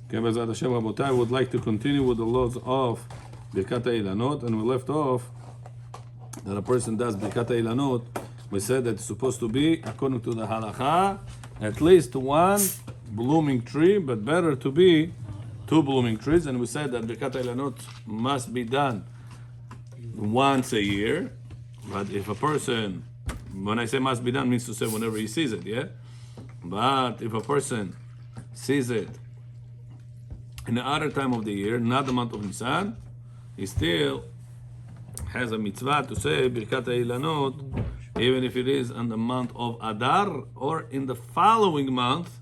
Okay, Bezrat Hashem, Rabotai, I would like to continue with the laws of Birkat HaIlanot, and we left off that a person does Birkat HaIlanot. We said that it's supposed to be, according to the halacha, at least one blooming tree, but better to be two blooming trees. And we said that Birkat HaIlanot must be done once a year. But if a person, when I say must be done, means to say whenever he sees it, yeah? But if a person sees it in the other time of the year, not the month of Nisan, he still has a mitzvah to say Birkat HaIlanot, even if it is in the month of Adar or in the following month,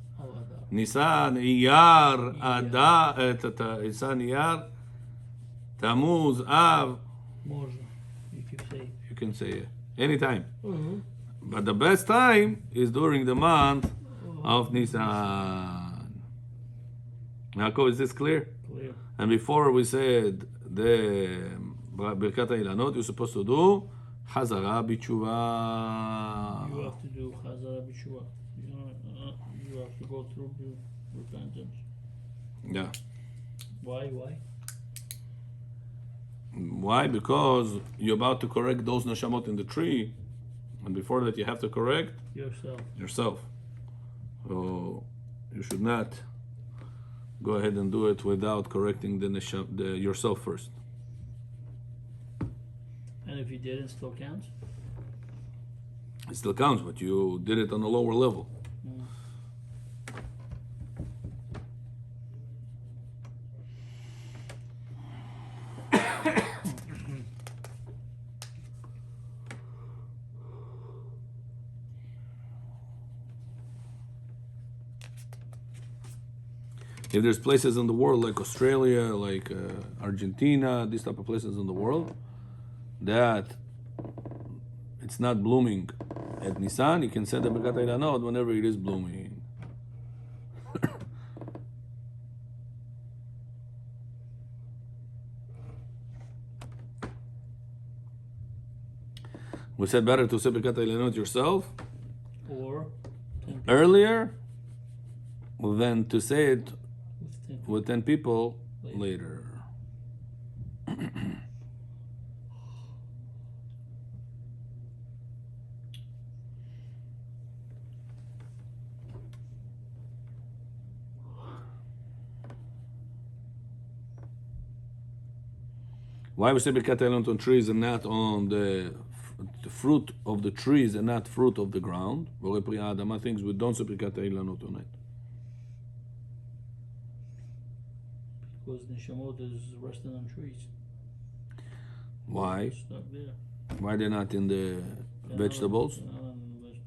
Nisan, Iyar, Adar, Nisan, Iyar, Tammuz, Av. You can say it anytime. Mm-hmm. But the best time is during the month of Nisan. Yaakov, is this clear? Clear. And before we said the Birkat HaIlanot, you're supposed to do Hazara B'tshuva. You have to do Hazara B'tshuva. You have to go through repentance. Yeah. Why? Why? Because you're about to correct those neshamot in the tree, and before that you have to correct yourself. So you should not go ahead and do it without correcting yourself first. And if you did, it still counts? It still counts, but you did it on a lower level. If there's places in the world like Australia, like Argentina, these type of places in the world, that it's not blooming at Nisan, you can send the Birkat HaIlanot whenever it is blooming. We said better to say Birkat HaIlanot yourself or earlier than to say it with 10 people later. Why we say Birkat HaIlanot on trees and not on the fruit of the trees and not fruit of the ground? Things we don't say Birkat HaIlanot on it. Because Neshamot is resting on trees. Why? It's not there. Why they're not in the vegetables?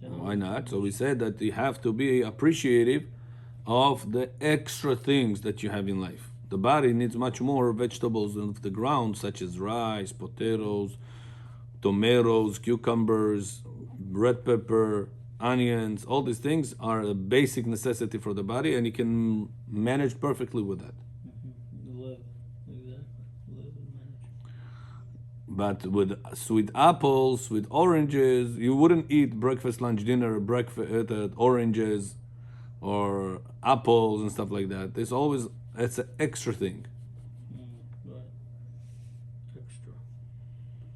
Why not? So we said that you have to be appreciative of the extra things that you have in life. The body needs much more vegetables than the ground, such as rice, potatoes, tomatoes, cucumbers, red pepper, onions. All these things are a basic necessity for the body, and you can manage perfectly with that. But with sweet apples, sweet oranges, you wouldn't eat breakfast, lunch, dinner, oranges or apples and stuff like that. It's an extra thing. Right. Extra.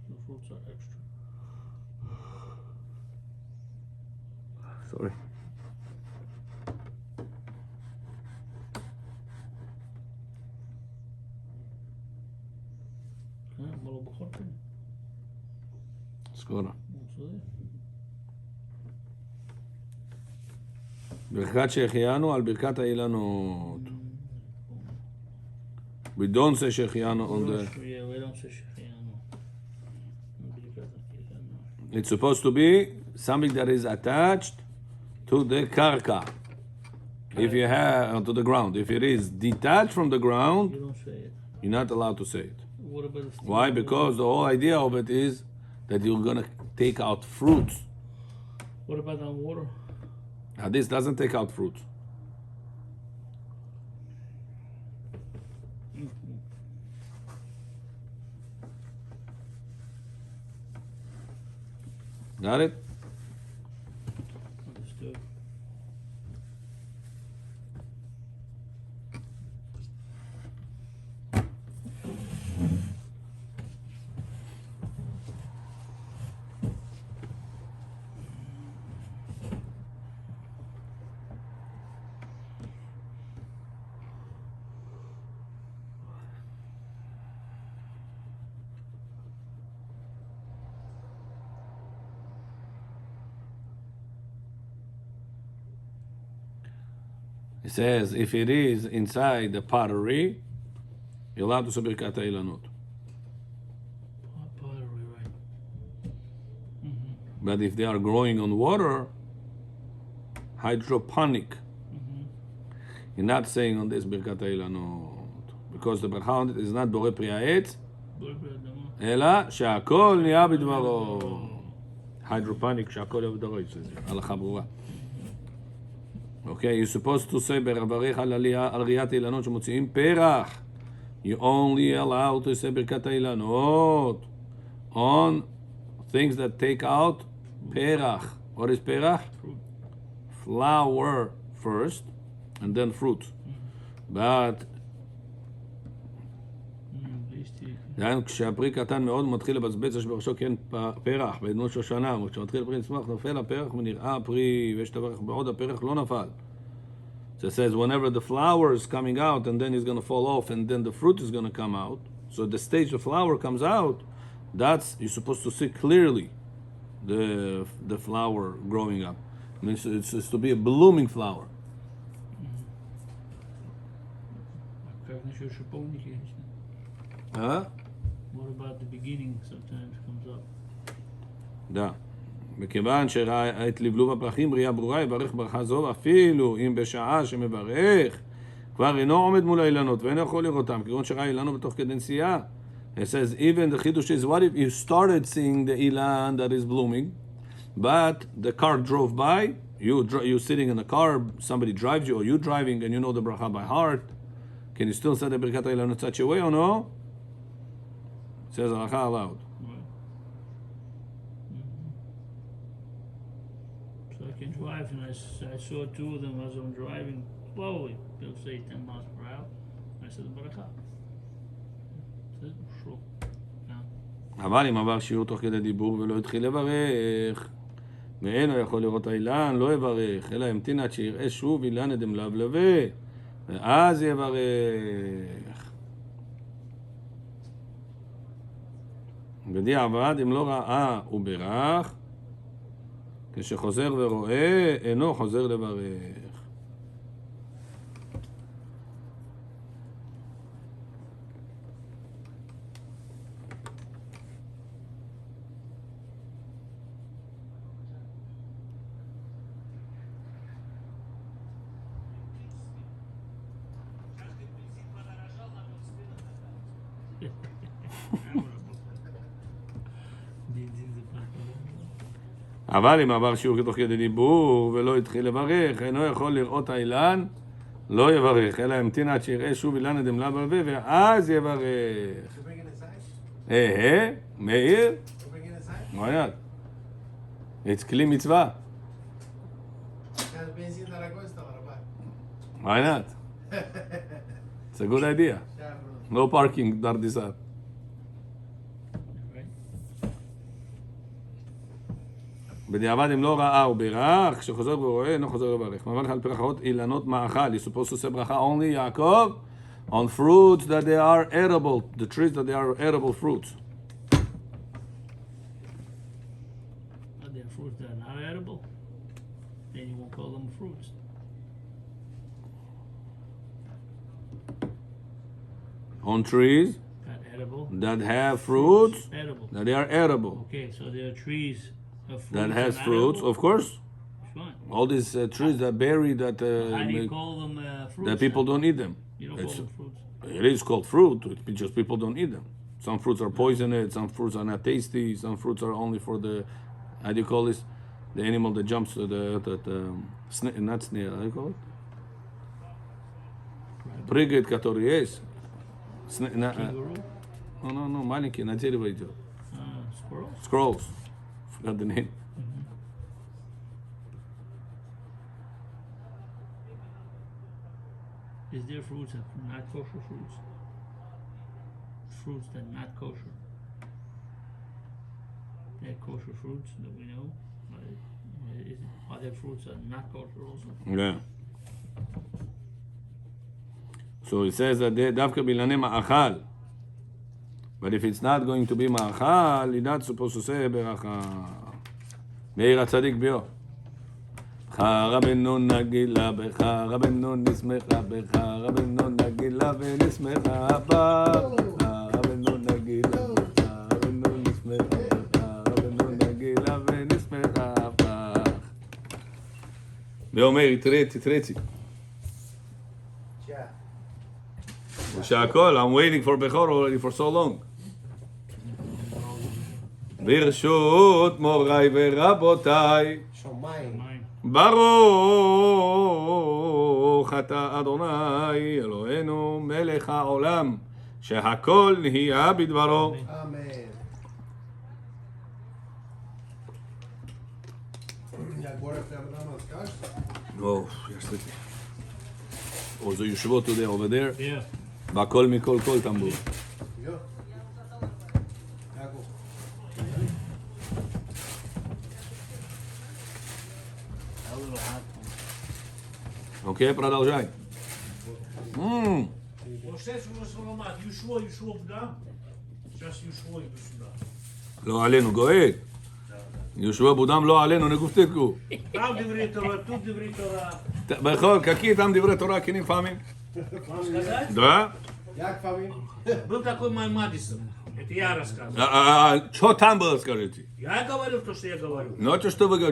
The fruits are extra. Sorry. Skoro. ברכת שהחיינו על ברכת האילנות. We don't say שהחיינו on the... Yeah, we don't say שהחיינו. It's supposed to be something that is attached to the karka. If you have, to the ground. If it is detached from the ground, you don't say it. You're not allowed to say it. What about Why? Because the whole idea of it is that you're going to take out fruits. What about on water? Now, this doesn't take out fruits. Got it? Understood. says if it is inside the pottery, you're allowed to say Birkat HaIlanot. Pottery, right. Mm-hmm. But if they are growing on water, hydroponic, you're not saying on this Birkat HaIlanot. Because the ברכה on it is not בורא פרי העץ, אלא שהכל נהיה בדברו. Hydroponic, שהכל נהיה בדברו. הלכה ברורה. Okay, you're supposed to say ברך על ראיית האילנות שמוציאים פרח. You only allowed to say ברכת האילנות on things that take out פרח. What is פרח? Flower first and then fruit. But דהיינו, כשהפרי קטן מאוד מתחיל לבצבץ, יש בראשו כן פרח, בעדנות שושנה, וכשמתחיל הפרי לצמוח, נופל הפרח ונראה הפרי, ויש טבח בעוד הפרח לא נפל. So it says, whenever the flower is coming out, and then it's going to fall off, and then the fruit is going to come out, so the stage the flower comes out, that's, you're supposed to see clearly the flower growing up. I mean, it's to be a blooming flower. Huh? What about the beginning sometimes comes up? דה. מכיוון שראה את לבלוב הפרחים בריאה ברורה, יברך ברכה זו, אפילו אם בשעה שמברך, כבר אינו עומד מול האילנות, ואינו יכול לראותם, כגון שראה אילנו בתוך כדי נסיעה. It says, even the chidush is, what if you started seeing the ilan that is blooming, but the car drove by, you're sitting in the car, somebody drives you, or you driving, and you know the bracha by heart, can you still say the birkat האילנות such a way or no? It says, halacha allowed. So I can drive, and I saw two of them as I'm driving slowly. They'll say 10 miles per hour. I said, Barakah. Said, sure. אבל אם עבר שיעור תוך כדי דיבור ולא התחיל לברך, ואינו יכול לראות האילן, לא יברך, אלא המתין עד שיראה שוב אילן אדם לבלווה, ואז יברך. בדיעבד, אם לא ראה וברך, כשחוזר ורואה, אינו חוזר לברך. אבל אם עבר שיעור תוך כדי דיבור ולא התחיל לברך, אינו יכול לראות האילן, לא יברך, אלא המתין עד שיראה שוב אילן אדם לבלווה, ואז יברך. מאיר? Why not? It's כלי מצווה. Why not? It's a good idea. No parking, Dardisar. בדיעבד אם לא ראה וברך, כשחוזר ורואה, אינו חוזר לברך. מברך על פרחות אילנות מאכל. You're supposed to say ברכה only, יעקב, on fruits that they are edible, the trees that they are edible fruits. Are there fruits that are not edible? Then you won't call them fruits. On trees Not edible. that have fruits Edible. that they are edible. Okay, so there are trees of fruits That has not fruits, edible? of course. Fine. All these trees that berry that How do you call them fruits? that people then? don't eat them. You don't call them fruits. It is called fruit, it's just people don't eat them. Some fruits are poisonous, some fruits are not tasty, some fruits are only for the, how do you call this? The animal that jumps to not snail, how do you call it? Прыгает, который есть. Kangaroo? No, маленький, на дерево идет. Squirrels? Scrolls. Forgot the name. Is there fruits that are not kosher fruits? Fruits that are not kosher. They're kosher fruits that we know. Are there fruits that are not kosher also? Yeah. So it says that דווקא באילני מאכל. But if it's not going to be מאכל, you're not supposed to say ברכה. מאיר הצדיק ביו. רבנו נגילה בך, רבנו נשמחה בך, רבנו נגילה ונשמחה בך, רבנו נגילה בך, רבנו נשמחה בך, רבנו נגילה ונשמחה בך. ואומר, תתרצי. שהכל, I'm waiting for בכור already for so long. ברשות מוריי ורבותיי, ברוך אתה אדוני אלוהינו מלך העולם שהכל נהיה בדברו. אמן. Oh, yes, or the yeshivot today over there. Yeah. והכל מכל כל תמבור. A little hot. Окей, продолжай. Юшло туда. Сейчас юшло иду сюда. לא עלינו, גואל. יהושע בודם לא עלינו, נגופתיקו. Там диври Тора, тут диври Тора. בכל, какие там דברי תורה כנים פעמים? Вам сказать? Да? Як фамилия? Был такой мой Мадисон. Это я рассказываю. Что там было, скажите? Я говорю то, что я говорю. Ну, это что вы говорите?